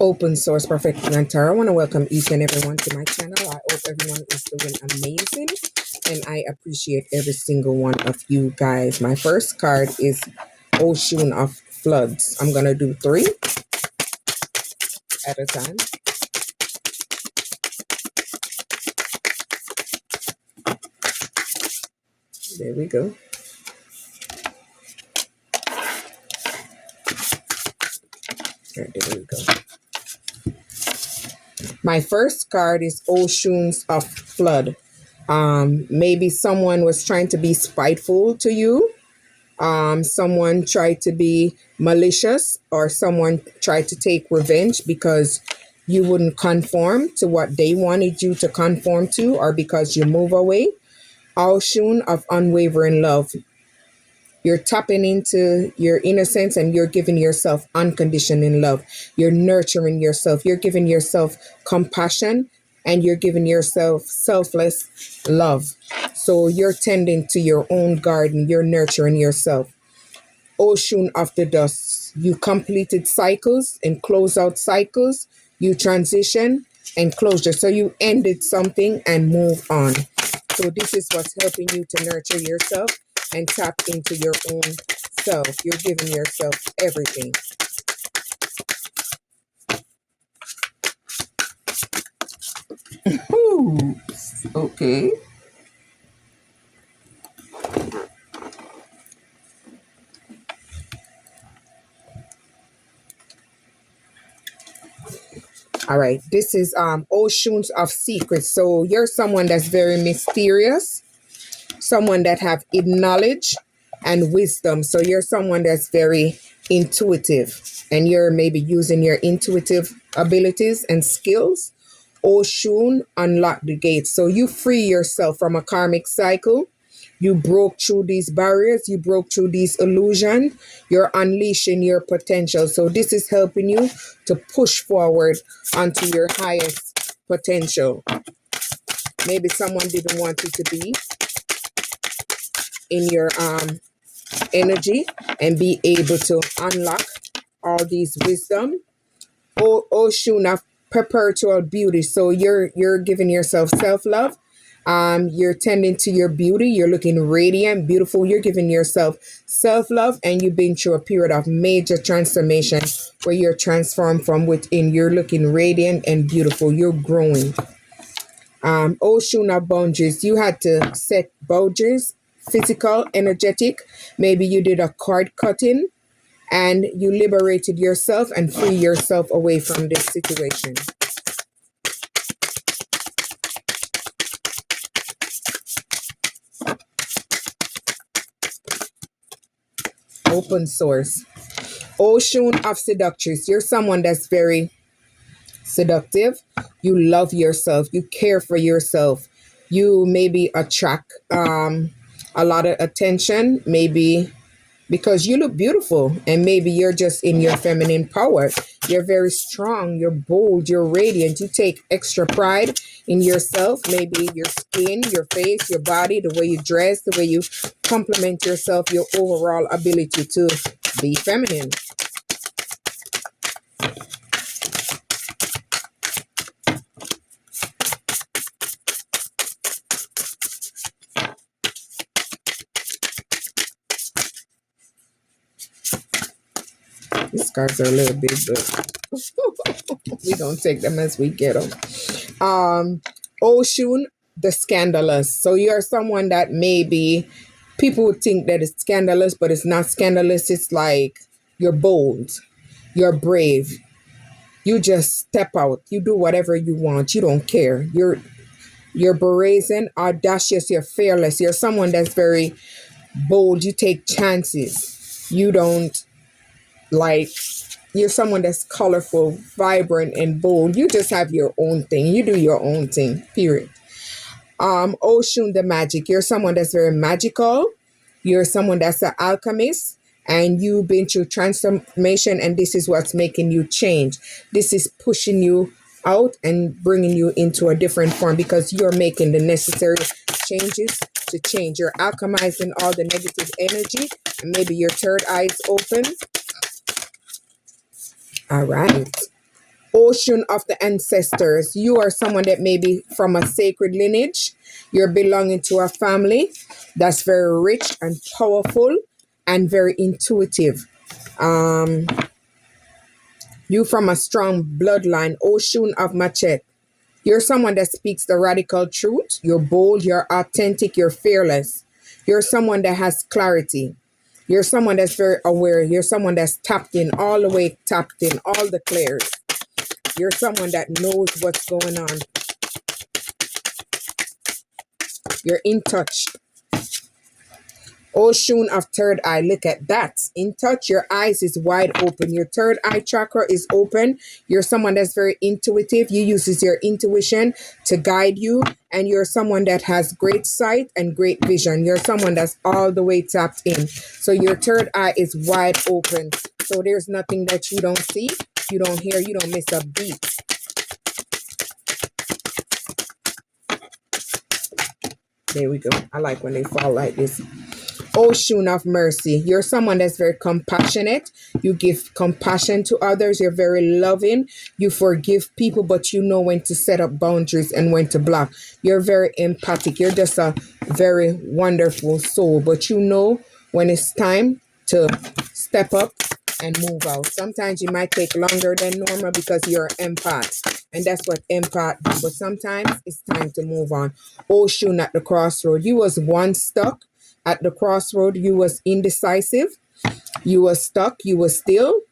Open Source Perfect Mentor. I want to welcome each and everyone to my channel. I hope everyone is doing amazing, and I appreciate every single one of you guys. My first card is Ocean of Floods. I'm going to do 3 at a time. There we go. There we go. My first card is Oceans of Flood. Maybe someone was trying to be spiteful to you. Someone tried to be malicious, or someone tried to take revenge because you wouldn't conform to what they wanted you to conform to, or because you move away. Ocean of Unwavering Love. You're tapping into your innocence and you're giving yourself unconditional love. You're nurturing yourself. You're giving yourself compassion and you're giving yourself selfless love. So you're tending to your own garden. You're nurturing yourself. Ocean of the Dust. You completed cycles and close out cycles. You transition and closure. So you ended something and move on. So this is what's helping you to nurture yourself and tap into your own self. You're giving yourself everything. Oops. Okay. All right. This is Oceans of Secrets. So you're someone that's very mysterious, someone that have hidden knowledge and wisdom. So you're someone that's very intuitive and you're maybe using your intuitive abilities and skills. Oshun, unlock the gates. So you free yourself from a karmic cycle. You broke through these barriers. You broke through these illusions. You're unleashing your potential. So this is helping you to push forward onto your highest potential. Maybe someone didn't want you to be in your energy and be able to unlock all these wisdom. Ocean of Perpetual Beauty. So you're giving yourself self-love. You're tending to your beauty. You're looking radiant, beautiful. You're giving yourself self-love, and you've been through a period of major transformation where you're transformed from within. You're looking radiant and beautiful. You're growing. Ocean of Boundaries. You had to set boundaries, physical, energetic. Maybe you did a cord cutting and you liberated yourself and free yourself away from this situation. Open Source. Ocean of Seductress. You're someone that's very seductive. You love yourself. You care for yourself. You maybe attract a lot of attention, maybe because you look beautiful, and maybe you're just in your feminine power. You're very strong, you're bold, you're radiant. You take extra pride in yourself, maybe your skin, your face, your body, the way you dress, the way you compliment yourself, your overall ability to be feminine. These cards are a little big, but we don't take them as we get them. Ocean, the Scandalous. So you're someone that maybe people would think that it's scandalous, but it's not scandalous. It's like you're bold, you're brave. You just step out. You do whatever you want. You don't care. You're brazen, audacious. You're fearless. You're someone that's very bold. You take chances. You don't you're someone that's colorful, vibrant, and bold. You just have your own thing. You do your own thing, period. Ocean, the Magic. You're someone that's very magical. You're someone that's an alchemist, and you've been through transformation, and this is what's making you change. This is pushing you out and bringing you into a different form because you're making the necessary changes to change. You're alchemizing all the negative energy, and maybe your third eye is open. All right. Ocean of the ancestors. You are someone that may be from a sacred lineage. You're belonging to a family that's very rich and powerful and very intuitive. Um, you from a strong bloodline. Ocean of Machet. You're someone that speaks the radical truth. You're bold, you're authentic, you're fearless. You're someone that has clarity. You're someone that's very aware. You're someone that's tapped in, all the way tapped in, all the clears. You're someone that knows what's going on. You're in touch. Oshun of third eye. Look at that. In touch. Your eyes is wide open. Your third eye chakra is open. You're someone that's very intuitive. You uses your intuition to guide you. And you're someone that has great sight and great vision. You're someone that's all the way tapped in. So your third eye is wide open. So there's nothing that you don't see, you don't hear, you don't miss a beat. There we go. I like when they fall like this. Ocean of mercy. You're someone that's very compassionate. You give compassion to others. You're very loving. You forgive people, but you know when to set up boundaries and when to block. You're very empathic. You're just a very wonderful soul, but you know when it's time to step up and move out. Sometimes you might take longer than normal because you're an empath, and that's what empath do. But sometimes it's time to move on. Ocean at the crossroad. You was once stuck at the crossroad. You was indecisive. You was stuck. You was still.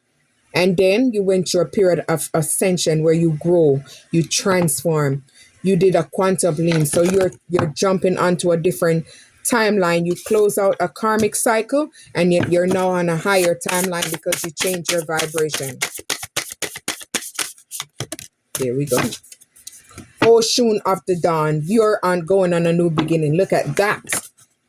And then you went through a period of ascension where you grow, you transform. You did a quantum leap. So you're jumping onto a different timeline. You close out a karmic cycle, and yet you're now on a higher timeline because you change your vibration. There we go. Ocean of the dawn. You're going on a new beginning. Look at that.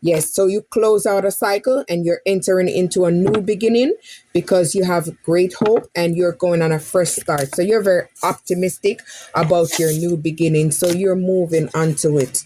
Yes, so you close out a cycle and you're entering into a new beginning because you have great hope and you're going on a fresh start. So you're very optimistic about your new beginning. So you're moving onto it.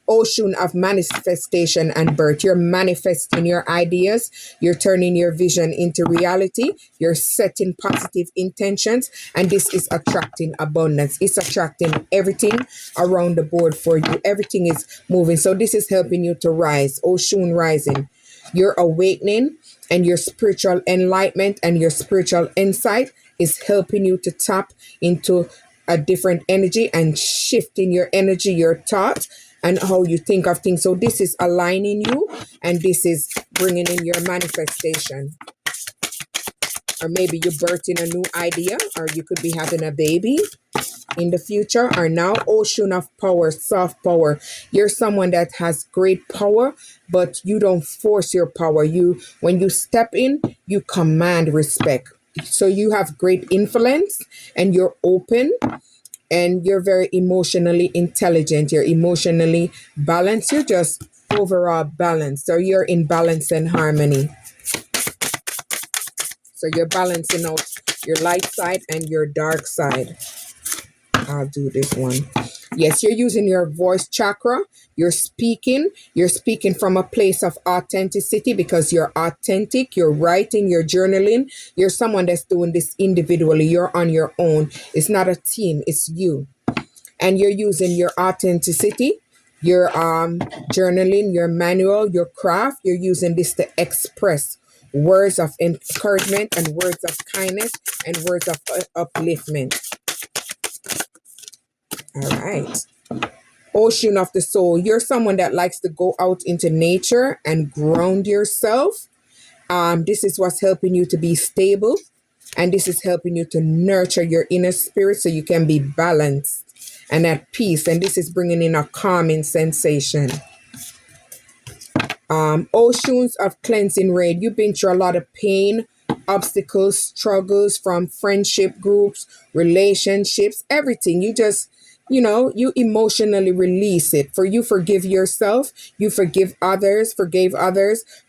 Ocean of manifestation and birth. You're manifesting your ideas. You're turning your vision into reality. You're setting positive intentions. And this is attracting abundance. It's attracting everything around the board for you. Everything is moving. So this is helping you to rise. Ocean rising. You're awakening, and your spiritual enlightenment and your spiritual insight is helping you to tap into a different energy and shifting your energy, your thought, and how you think of things. So this is aligning you, and this is bringing in your manifestation. Or maybe you're birthing a new idea, or you could be having a baby in the future. Or now, ocean of power, soft power. You're someone that has great power, but you don't force your power. When you step in, you command respect. So you have great influence, and you're open. And you're very emotionally intelligent. You're emotionally balanced. You're just overall balanced. So you're in balance and harmony. So you're balancing out your light side and your dark side. I'll do this one. Yes, you're using your voice chakra. You're speaking from a place of authenticity because you're authentic. You're writing, you're journaling. You're someone that's doing this individually. You're on your own. It's not a team, it's you. And you're using your authenticity, your journaling, your manual, your craft. You're using this to express words of encouragement and words of kindness and words of upliftment. All right. Ocean of the soul. You're someone that likes to go out into nature and ground yourself. This is what's helping you to be stable. And this is helping you to nurture your inner spirit so you can be balanced and at peace. And this is bringing in a calming sensation. Oceans of cleansing rain. You've been through a lot of pain, obstacles, struggles from friendship groups, relationships, everything. You just, you emotionally release it. For you forgive yourself, you forgave others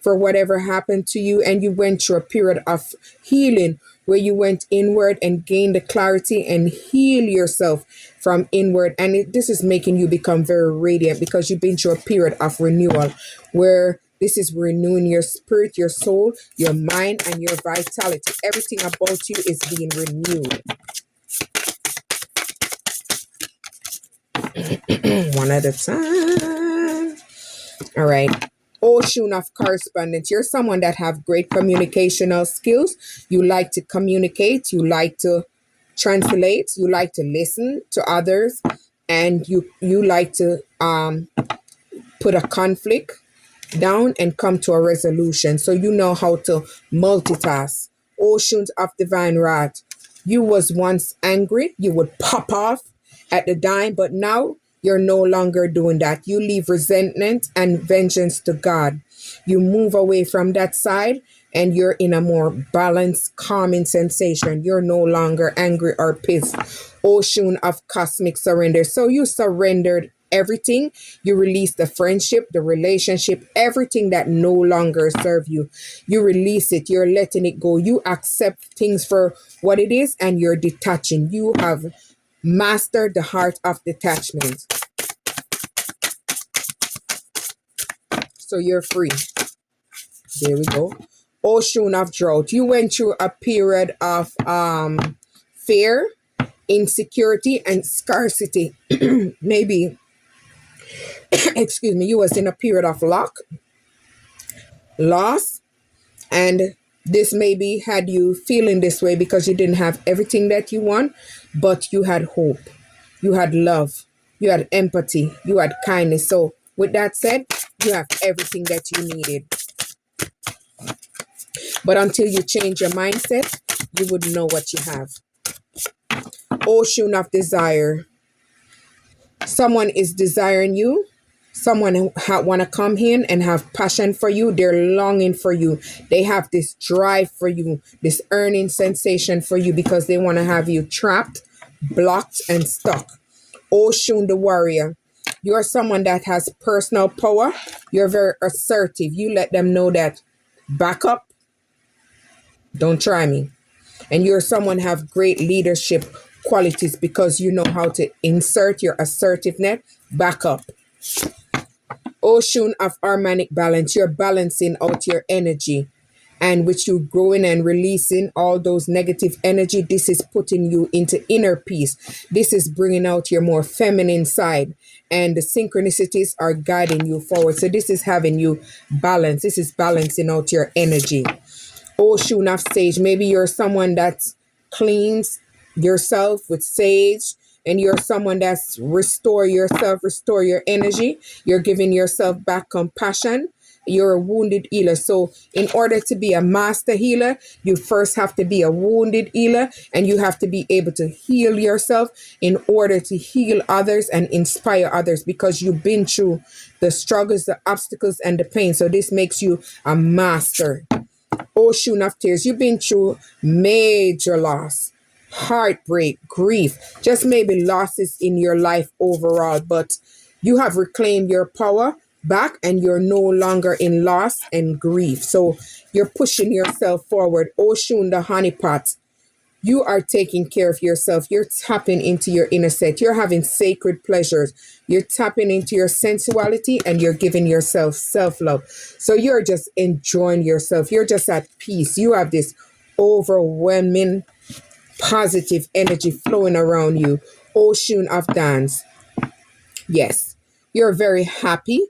for whatever happened to you. And you went through a period of healing where you went inward and gained the clarity and heal yourself from inward. And this is making you become very radiant because you've been through a period of renewal where this is renewing your spirit, your soul, your mind, and your vitality. Everything about you is being renewed. One at a time. All right. Oshun of correspondence. You're someone that have great communicational skills. You like to communicate. You like to translate. You like to listen to others, and you like to put a conflict down and come to a resolution. So you know how to multitask. Oceans of divine wrath. You was once angry. You would pop off at the dime, but now you're no longer doing that. You leave resentment and vengeance to God. You move away from that side and you're in a more balanced, calming sensation. You're no longer angry or pissed. Ocean of cosmic surrender. So you surrendered everything. You release the friendship, the relationship, everything that no longer serve you. You release it. You're letting it go. You accept things for what it is and you're detaching. You have mastered the heart of detachment. So you're free. There we go. Ocean of drought. You went through a period of fear, insecurity, and scarcity. Maybe excuse me, you was in a period of loss, and this maybe had you feeling this way because you didn't have everything that you want, but you had hope, you had love, you had empathy, you had kindness. So with that said, you have everything that you needed. But until you change your mindset, you wouldn't know what you have. Ocean of desire. Someone is desiring you. Someone who want to come in and have passion for you. They're longing for you. They have this drive for you, this earning sensation for you because they want to have you trapped, blocked, and stuck. Oshun the warrior. You're someone that has personal power. You're very assertive. You let them know that back up, don't try me. And you're someone have great leadership qualities because you know how to insert your assertiveness back up. Ocean of harmonic balance. You're balancing out your energy, and with you growing and releasing all those negative energy, this is putting you into inner peace. This is bringing out your more feminine side, and the synchronicities are guiding you forward. So this is having you balance. This is balancing out your energy. Ocean of sage. Maybe you're someone that cleans yourself with sage, and you're someone that's restore yourself, restore your energy. You're giving yourself back compassion. You're a wounded healer. So in order to be a master healer, you first have to be a wounded healer, and you have to be able to heal yourself in order to heal others and inspire others, because you've been through the struggles, the obstacles, and the pain. So this makes you a master. Ocean of tears. You've been through major loss, heartbreak, grief, just maybe losses in your life overall, but you have reclaimed your power back and you're no longer in loss and grief. So you're pushing yourself forward. Ocean the honeypot. You are taking care of yourself. You're tapping into your inner set. You're having sacred pleasures. You're tapping into your sensuality and you're giving yourself self-love. So you're just enjoying yourself. You're just at peace. You have this overwhelming positive energy flowing around you. Ocean of dance. Yes, you're very happy.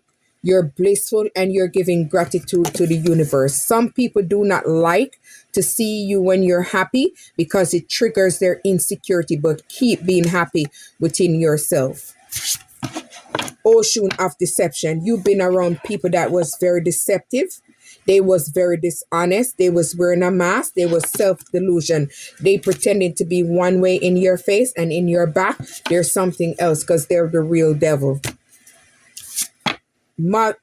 You're blissful and you're giving gratitude to the universe. Some people do not like to see you when you're happy because it triggers their insecurity, but keep being happy within yourself. Ocean of deception. You've been around people that was very deceptive. They was very dishonest. They was wearing a mask. They was self-delusion. They pretended to be one way in your face, and in your back, there's something else because they're the real devil.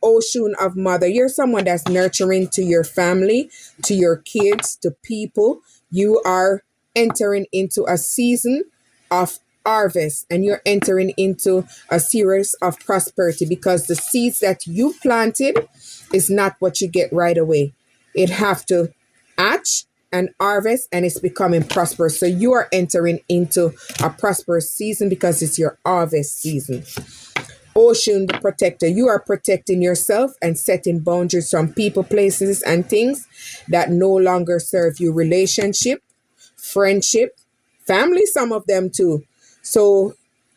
Ocean of mother. You're someone that's nurturing to your family, to your kids, to people. You are entering into a season of harvest, and you're entering into a series of prosperity, because the seeds that you planted is not what you get right away. It have to hatch and harvest, and it's becoming prosperous. So you are entering into a prosperous season because it's your harvest season. Ocean the protector. You are protecting yourself and setting boundaries from people, places, and things that no longer serve you. Relationship, friendship, family, some of them too. So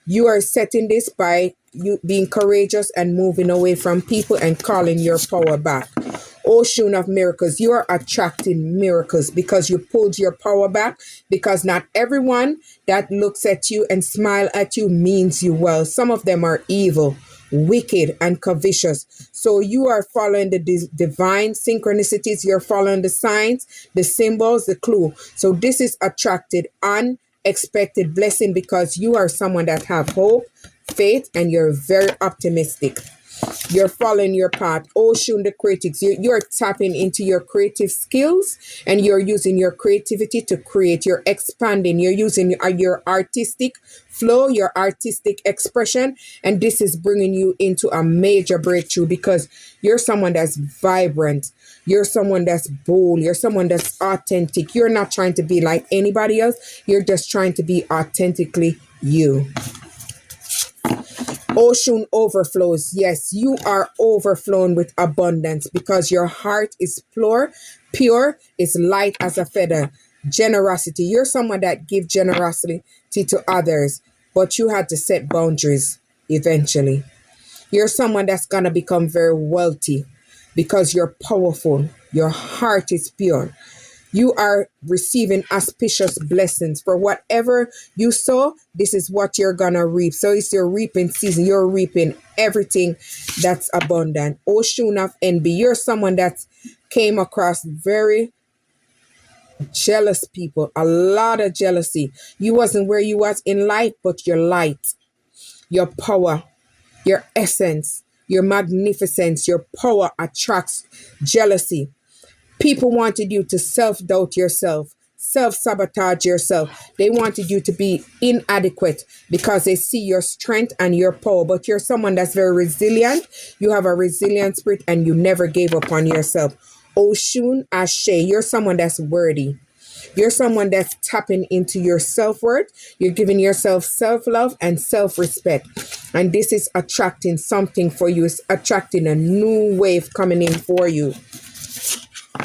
you are setting this by you being courageous and moving away from people and calling your power back. Ocean of miracles, you are attracting miracles because you pulled your power back, because not everyone that looks at you and smile at you means you well. Some of them are evil, wicked, and covetous. So you are following the divine synchronicities, you're following the signs, the symbols, the clue. So this is attracted unexpected blessing because you are someone that have hope, faith, and you're very optimistic. You're following your path. Ocean the critics. You're tapping into your creative skills and you're using your creativity to create. You're expanding. You're using your artistic flow, your artistic expression. And this is bringing you into a major breakthrough because you're someone that's vibrant. You're someone that's bold. You're someone that's authentic. You're not trying to be like anybody else. You're just trying to be authentically you. Ocean overflows. Yes, you are overflowing with abundance because your heart is pure, is light as a feather. Generosity. You're someone that gives generosity to others, but you had to set boundaries eventually. You're someone that's going to become very wealthy because you're powerful. Your heart is pure. You are receiving auspicious blessings for whatever you sow. This is what you're gonna reap. So it's your reaping season. You're reaping everything that's abundant. Ocean of envy. You're someone that came across very jealous people, a lot of jealousy. You wasn't where you was in life, but your light, your power, your essence, your magnificence, your power attracts jealousy. People wanted you to self-doubt yourself, self-sabotage yourself. They wanted you to be inadequate because they see your strength and your power. But you're someone that's very resilient. You have a resilient spirit and you never gave up on yourself. Oshun Ashe, you're someone that's worthy. You're someone that's tapping into your self-worth. You're giving yourself self-love and self-respect. And this is attracting something for you. It's attracting a new wave coming in for you.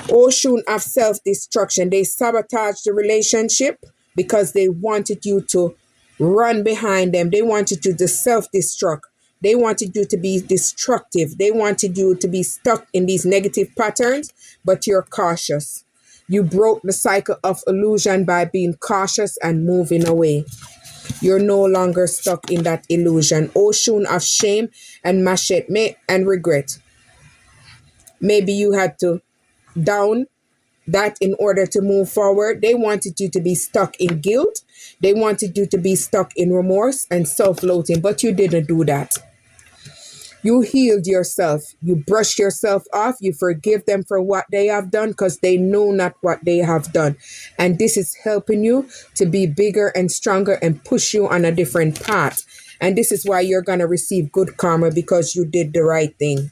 Ocean of self-destruction. They sabotaged the relationship because they wanted you to run behind them. They wanted you to self-destruct. They wanted you to be destructive. They wanted you to be stuck in these negative patterns, but you're cautious. You broke the cycle of illusion by being cautious and moving away. You're no longer stuck in that illusion. Ocean of shame and machete and regret. Maybe you had to down that in order to move forward. They wanted you to be stuck in guilt. They wanted you to be stuck in remorse and self-loathing, but you didn't do that. You healed yourself. You brushed yourself off. You forgive them for what they have done because they know not what they have done. And this is helping you to be bigger and stronger and push you on a different path. And this is why you're going to receive good karma because you did the right thing.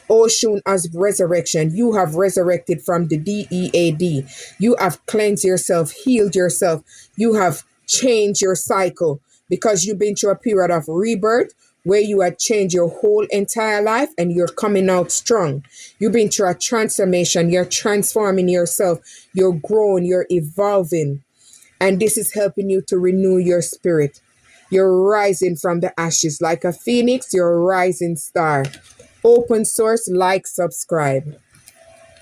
Ocean as resurrection. You have resurrected from the DEAD. You have cleansed yourself, healed yourself. You have changed your cycle because you've been through a period of rebirth where you had changed your whole entire life and you're coming out strong. You've been through a transformation. You're transforming yourself. You're growing. You're evolving. And this is helping you to renew your spirit. You're rising from the ashes like a phoenix. You're a rising star. Open source, like, subscribe.